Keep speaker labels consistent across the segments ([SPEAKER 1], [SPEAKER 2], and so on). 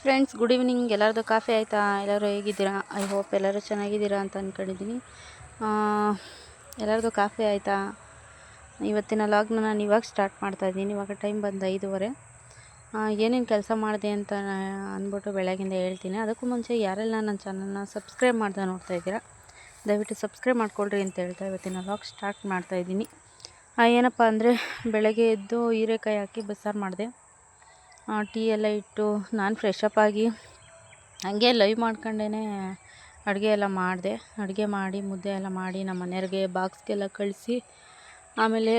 [SPEAKER 1] Friends, good evening. ಎಲ್ಲರದು coffee ಆಯಿತಾ? ಎಲ್ಲರೂ ಹೇಗಿದ್ದೀರಾ? ಐ ಹೋಪ್ ಎಲ್ಲರೂ ಚೆನ್ನಾಗಿದ್ದೀರಾ ಅಂತ ಅಂದ್ಕೊಂಡಿದ್ದೀನಿ. ಎಲ್ಲರದು ಕಾಫಿ ಆಯಿತಾ? ಇವತ್ತಿನ ಲಾಗ್ನ ನಾನು ಇವಾಗ ಸ್ಟಾರ್ಟ್ ಮಾಡ್ತಾಯಿದ್ದೀನಿ. ಇವಾಗ ಟೈಮ್ ಬಂದು 5:30. ಏನೇನು ಕೆಲಸ ಮಾಡಿದೆ ಅಂತ ಅಂದ್ಬಿಟ್ಟು ಬೆಳಗಿಂದ ಹೇಳ್ತೀನಿ. ಅದಕ್ಕೂ ಮುಂಚೆ ಯಾರೆಲ್ಲ ನನ್ನ ಚಾನಲ್ನ ಸಬ್ಸ್ಕ್ರೈಬ್ ಮಾಡ್ದೆ ನೋಡ್ತಾ ಇದ್ದೀರಾ, ದಯವಿಟ್ಟು ಸಬ್ಸ್ಕ್ರೈಬ್ ಮಾಡ್ಕೊಳ್ರಿ ಅಂತ ಹೇಳ್ತಾ ಇವತ್ತಿನ ಲಾಗ್ ಸ್ಟಾರ್ಟ್ ಮಾಡ್ತಾಯಿದ್ದೀನಿ. ಏನಪ್ಪ ಅಂದರೆ, ಬೆಳಗ್ಗೆ ಎದ್ದು ಹೀರೆಕಾಯಿ ಹಾಕಿ ಬಸ್ಸಾರು ಮಾಡಿದೆ. ಟೀ ಎಲ್ಲ ಇಟ್ಟು ನಾನು ಫ್ರೆಶಪ್ ಆಗಿ ಹಂಗೆ ಲೈವ್ ಮಾಡ್ಕೊಂಡೇ ಅಡುಗೆ ಎಲ್ಲ ಮಾಡಿದೆ. ಅಡುಗೆ ಮಾಡಿ ಮುದ್ದೆ ಎಲ್ಲ ಮಾಡಿ ನಮ್ಮ ಮನೆಯವ್ರಿಗೆ ಬಾಕ್ಸ್ಗೆಲ್ಲ ಕಳಿಸಿ, ಆಮೇಲೆ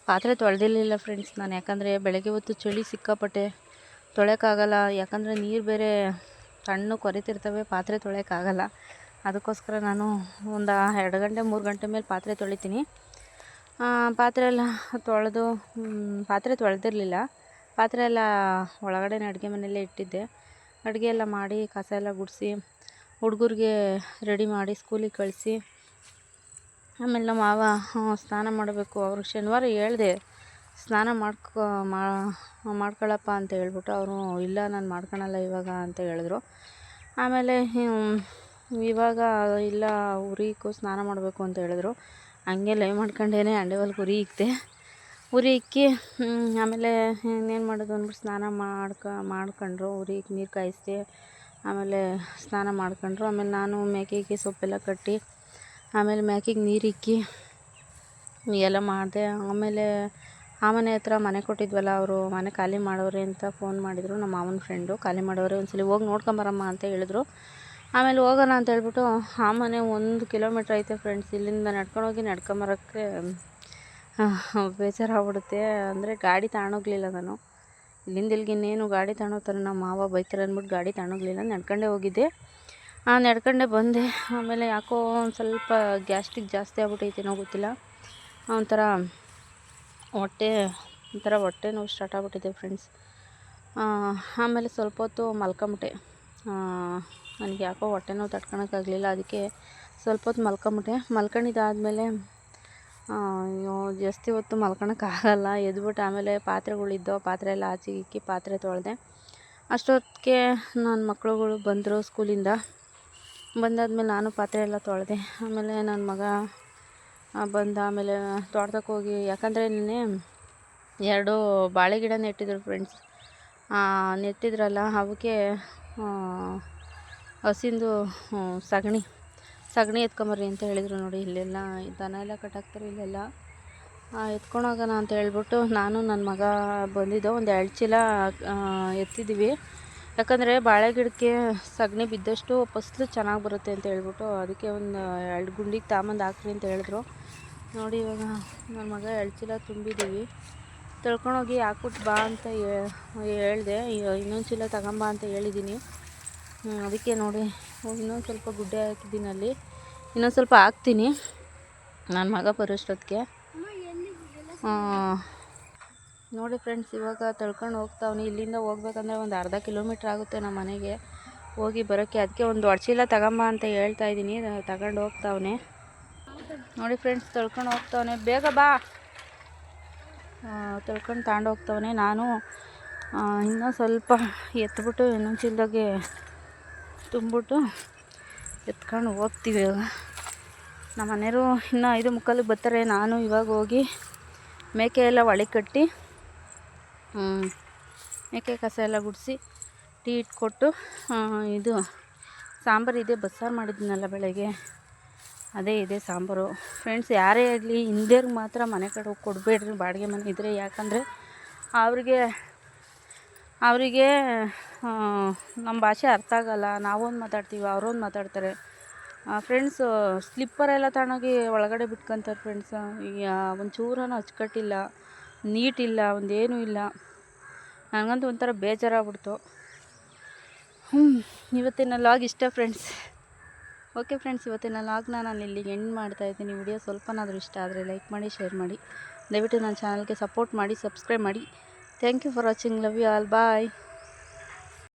[SPEAKER 1] ಪಾತ್ರೆ ತೊಳೆದಿರಲಿಲ್ಲ ಫ್ರೆಂಡ್ಸ್ ನಾನು. ಯಾಕಂದರೆ ಬೆಳಗ್ಗೆ ಹೊತ್ತು ಚಳಿ ಸಿಕ್ಕಾಪಟ್ಟೆ, ತೊಳೆಯೋಕ್ಕಾಗಲ್ಲ. ಯಾಕಂದರೆ ನೀರು ಬೇರೆ ತಣ್ಣಗೆ ಕೊರಿತಿರ್ತವೆ, ಪಾತ್ರೆ ತೊಳೆಯೋಕ್ಕಾಗಲ್ಲ. ಅದಕ್ಕೋಸ್ಕರ ನಾನು ಒಂದು 2 ಗಂಟೆ 3 ಗಂಟೆ ಮೇಲೆ ಪಾತ್ರೆ ತೊಳಿತೀನಿ. ಪಾತ್ರೆ ಎಲ್ಲ ಪಾತ್ರೆ ತೊಳೆದಿರಲಿಲ್ಲ. ಪಾತ್ರೆ ಎಲ್ಲ ಒಳಗಡೆ ಅಡುಗೆ ಮನೆಯಲ್ಲೇ ಇಟ್ಟಿದ್ದೆ. ಅಡುಗೆ ಎಲ್ಲ ಮಾಡಿ ಕಸ ಎಲ್ಲ ಗುಡಿಸಿ ಹುಡುಗರಿಗೆ ರೆಡಿ ಮಾಡಿ ಸ್ಕೂಲಿಗೆ ಕಳಿಸಿ, ಆಮೇಲೆ ನಮ್ಮ ಮಾವ ಸ್ನಾನ ಮಾಡಬೇಕು. ಅವರು ಶನಿವಾರ ಹೇಳಿದೆ ಸ್ನಾನ ಮಾಡ್ಕೊಳ್ಳಪ್ಪ ಅಂತ ಹೇಳ್ಬಿಟ್ಟು, ಅವರು ಇಲ್ಲ ನಾನು ಮಾಡ್ಕೊಳಲ್ಲ ಇವಾಗ ಅಂತ ಹೇಳಿದ್ರು. ಆಮೇಲೆ ಇವಾಗ ಇಲ್ಲ ಉರಿಗೂ ಸ್ನಾನ ಮಾಡಬೇಕು ಅಂತ ಹೇಳಿದ್ರು. ಹಂಗೆ ಲೈವ್ ಮಾಡ್ಕೊಂಡೇ ಅಂಡೇವಲ್ಗೆ ಉರಿ ಇಕ್ಕಿ ಆಮೇಲೆ ಇನ್ನೇನು ಮಾಡೋದು ಅಂದ್ಬಿಟ್ಟು ಸ್ನಾನ ಮಾಡ್ಕೊಂಡ್ರು. ಉರಿಗೆ ನೀರು ಕಾಯಿಸಿದೆ, ಆಮೇಲೆ ಸ್ನಾನ ಮಾಡ್ಕೊಂಡ್ರು. ಆಮೇಲೆ ನಾನು ಮೇಕೆಗೆ ಸೊಪ್ಪೆಲ್ಲ ಕಟ್ಟಿ, ಆಮೇಲೆ ಮೇಕೆಗೆ ನೀರಿಕ್ಕಿ ಎಲ್ಲ ಮಾಡಿದೆ. ಆಮೇಲೆ ಆ ಮನೆ ಹತ್ರ ಮನೆ ಕೊಟ್ಟಿದ್ವಲ್ಲ, ಅವರು ಮನೆ ಖಾಲಿ ಮಾಡೋರೆ ಅಂತ ಫೋನ್ ಮಾಡಿದರು. ನಮ್ಮ ಮಾವನ ಫ್ರೆಂಡು ಖಾಲಿ ಮಾಡೋರೆ, ಒಂದ್ಸಲ ಹೋಗಿ ನೋಡ್ಕೊಂಬರಮ್ಮ ಅಂತ ಹೇಳಿದ್ರು. ಆಮೇಲೆ ಹೋಗೋಣ ಅಂತ ಹೇಳ್ಬಿಟ್ಟು, ಆ ಮನೆ 1 ಕಿಲೋಮೀಟ್ರ್ ಐತೆ ಫ್ರೆಂಡ್ಸ್. ಇಲ್ಲಿಂದ ನಡ್ಕೊಂಡೋಗಿ ನಡ್ಕೊಂಬರೋಕ್ಕೆ ಬೇಜಾರಾಗ್ಬಿಡುತ್ತೆ. ಅಂದರೆ ಗಾಡಿ ತಗೊಂಡೋಗ್ಲಿಲ್ಲ ನಾನು. ಇಲ್ಲಿಂದ ಇಲ್ಲಿಗೆ ಇನ್ನೇನು ಗಾಡಿ ತಗೊಂಡೋಗ್ತಾರೆ, ನಮ್ಮ ಮಾವ ಬೈತಾರೆ ಅಂದ್ಬಿಟ್ಟು ಗಾಡಿ ತಗೊಂಡೋಗ್ಲಿಲ್ಲ, ನಡ್ಕೊಂಡೇ ಹೋಗಿದ್ದೆ. ನಡ್ಕೊಂಡೇ ಬಂದೆ. ಆಮೇಲೆ ಯಾಕೋ ಒಂದು ಸ್ವಲ್ಪ ಗ್ಯಾಸ್ಟ್ರಿಕ್ ಜಾಸ್ತಿ ಆಗ್ಬಿಟ್ಟೈತೇನೋ ಗೊತ್ತಿಲ್ಲ, ಒಂಥರ ಹೊಟ್ಟೆ ನೋವು ಸ್ಟಾರ್ಟ್ ಆಗ್ಬಿಟ್ಟಿದೆ ಫ್ರೆಂಡ್ಸ್. ಆಮೇಲೆ ಸ್ವಲ್ಪ ಹೊತ್ತು ಮಲ್ಕೊಂಬಿಟ್ಟೆ. ನನಗೆ ಯಾಕೋ ಹೊಟ್ಟೆ ನೋವು ತಡ್ಕೊಳಕ್ಕಾಗಲಿಲ್ಲ, ಅದಕ್ಕೆ ಸ್ವಲ್ಪ ಹೊತ್ತು ಮಲ್ಕೊಂಡಿದ್ದಾದಮೇಲೆ ಜಾಸ್ತಿ ಹೊತ್ತು ಮಲ್ಕೊಳಕ್ಕಾಗಲ್ಲ, ಎದ್ಬಿಟ್ಟು ಆಮೇಲೆ ಪಾತ್ರೆಗಳಿದ್ದೋ ಪಾತ್ರೆ ಎಲ್ಲ ಆಚೆಗೆ ಇಕ್ಕಿ ಪಾತ್ರೆ ತೊಳೆದೆ. ಅಷ್ಟೊತ್ತಿಗೆ ನನ್ನ ಮಕ್ಕಳುಗಳು ಬಂದರು ಸ್ಕೂಲಿಂದ. ಬಂದಾದ್ಮೇಲೆ ನಾನು ಪಾತ್ರೆ ಎಲ್ಲ ತೊಳೆದೆ. ಆಮೇಲೆ ನನ್ನ ಮಗ ಬಂದ. ಆಮೇಲೆ ತೋಟಕ್ಕೆ ಹೋಗಿ, ಯಾಕಂದರೆ ನಿನ್ನೆ 2 ಬಾಳೆ ಗಿಡ ನೆಟ್ಟಿದ್ರು ಫ್ರೆಂಡ್ಸ್. ನೆಟ್ಟಿದ್ರಲ್ಲ, ಅವಕ್ಕೆ ಹಸಿಂದು ಸಗಣಿ ಎತ್ಕೊಂಬರ್ರಿ ಅಂತ ಹೇಳಿದರು. ನೋಡಿ ಇಲ್ಲೆಲ್ಲ ದನ ಎಲ್ಲ ಕಟ್ಟಾಕ್ತಾರೆ, ಇಲ್ಲೆಲ್ಲ ಎತ್ಕೊಂಡೋಗೋಣ ಅಂತ ಹೇಳ್ಬಿಟ್ಟು ನಾನು ನನ್ನ ಮಗ ಬಂದಿದ್ದೋ. ಒಂದು 2 ಚೀಲ ಎತ್ತಿದ್ದೀವಿ. ಯಾಕಂದರೆ ಬಾಳೆ ಗಿಡಕ್ಕೆ ಸಗಣಿ ಬಿದ್ದಷ್ಟು ಫಸಲು ಚೆನ್ನಾಗಿ ಬರುತ್ತೆ ಅಂತ ಹೇಳ್ಬಿಟ್ಟು, ಅದಕ್ಕೆ ಒಂದು 2 ಗುಂಡಿಗೆ ತಗೊಂಬಂದು ಹಾಕ್ರಿ ಅಂತ ಹೇಳಿದ್ರು. ನೋಡಿ ಇವಾಗ ನನ್ನ ಮಗ 2 ಚೀಲ ತುಂಬಿದ್ದೀವಿ. ತೊಳ್ಕೊಂಡೋಗಿ ಹಾಕ್ಬಿಟ್ಟು ಬಾ ಅಂತ ಹೇಳಿದೆ. ಇನ್ನೊಂದು ಚೀಲ ತಗೊಂಬ ಅಂತ ಹೇಳಿದ್ದೀನಿ. ಅದಕ್ಕೆ ನೋಡಿ ಇನ್ನೊಂದು ಸ್ವಲ್ಪ ಗುಡ್ಡೆ ಹಾಕಿದ್ದೀನಿ, ಅಲ್ಲಿ ಇನ್ನೊಂದು ಸ್ವಲ್ಪ ಹಾಕ್ತೀನಿ ನನ್ನ ಮಗ ಬರೋಷ್ಟೊತ್ತಿಗೆ. ನೋಡಿ ಫ್ರೆಂಡ್ಸ್, ಇವಾಗ ತಳ್ಕೊಂಡು ಹೋಗ್ತಾವ್ನಿ. ಇಲ್ಲಿಂದ ಹೋಗ್ಬೇಕಂದ್ರೆ ಒಂದು 1/2 ಕಿಲೋಮೀಟ್ರ್ ಆಗುತ್ತೆ ನಮ್ಮ ಮನೆಗೆ ಹೋಗಿ ಬರೋಕ್ಕೆ. ಅದಕ್ಕೆ ಒಂದು ದೊಡ್ಡ ಚೀಲ ತಗೊಂಬ ಅಂತ ಹೇಳ್ತಾಯಿದ್ದೀನಿ. ತಗೊಂಡು ಹೋಗ್ತಾವನೆ ನೋಡಿ ಫ್ರೆಂಡ್ಸ್, ತಳ್ಕೊಂಡು ಹೋಗ್ತಾವನೆ. ಬೇಗ ಬಾ. ತಳ್ಕೊಂಡು ತಗೊಂಡು ಹೋಗ್ತಾವನೆ. ನಾನು ಇನ್ನೂ ಸ್ವಲ್ಪ ಎತ್ಬಿಟ್ಟು ಇನ್ನೊಂದು ಚೀಲದಾಗೆ ತುಂಬಿಟ್ಟು ಎತ್ಕೊಂಡು ಹೋಗ್ತೀವಿ. ಇವಾಗ ನಮ್ಮ ಮನೆಯವರು ಇನ್ನೂ 5:45 ಬರ್ತಾರೆ. ನಾನು ಇವಾಗ ಹೋಗಿ ಮೇಕೆ ಎಲ್ಲ ಒಳಗೆ ಕಟ್ಟಿ, ಮೇಕೆ ಕಸ ಎಲ್ಲ ಗುಡಿಸಿ ಟೀ ಇಟ್ಕೊಟ್ಟು, ಇದು ಸಾಂಬಾರು ಇದೆ, ಬಸ್ಸಾರು ಮಾಡಿದ್ದೀನಲ್ಲ ಬೆಳಗ್ಗೆ, ಅದೇ ಇದೆ ಸಾಂಬಾರು ಫ್ರೆಂಡ್ಸ್. ಯಾರೇ ಆಗಲಿ ಹಿಂದಿಯವ್ರಿಗೆ ಮಾತ್ರ ಮನೆ ಕಡೆ ಹೋಗಿ ಕೊಡಬೇಡ್ರಿ, ಬಾಡಿಗೆ ಮನೆ ಇದ್ದರೆ. ಯಾಕಂದರೆ ಅವರಿಗೆ ನಮ್ಮ ಭಾಷೆ ಅರ್ಥ ಆಗಲ್ಲ. ನಾವೊಂದು ಮಾತಾಡ್ತೀವಿ, ಅವರೊಂದು ಮಾತಾಡ್ತಾರೆ ಫ್ರೆಂಡ್ಸ್. ಸ್ಲಿಪ್ಪರೆಲ್ಲ ತಗೊಂಡೋಗಿ ಒಳಗಡೆ ಬಿಟ್ಕೊತಾರೆ ಫ್ರೆಂಡ್ಸ್. ಈಗ ಒಂಚೂರನೂ ಅಚ್ಚುಕಟ್ಟಿಲ್ಲ, ನೀಟಿಲ್ಲ, ಒಂದೇನೂ ಇಲ್ಲ. ನನಗಂತೂ ಒಂಥರ ಬೇಜಾರಾಗ್ಬಿಡ್ತು. ಇವತ್ತಿನ ಲಾಗ್ ಇಷ್ಟ ಫ್ರೆಂಡ್ಸ್. ಓಕೆ ಫ್ರೆಂಡ್ಸ್, ಇವತ್ತಿನ ಲಾಗ್ನ ನಾನು ಇಲ್ಲಿಗೆ ಎಂಡ್ ಮಾಡ್ತಾಯಿದ್ದೀನಿ. ವಿಡಿಯೋ ಸ್ವಲ್ಪನಾದರೂ ಇಷ್ಟ ಆದರೆ ಲೈಕ್ ಮಾಡಿ, ಶೇರ್ ಮಾಡಿ, ದಯವಿಟ್ಟು ನನ್ನ ಚಾನಲ್ಗೆ ಸಪೋರ್ಟ್ ಮಾಡಿ, ಸಬ್ಸ್ಕ್ರೈಬ್ ಮಾಡಿ. Thank you for watching. Love you all. Bye.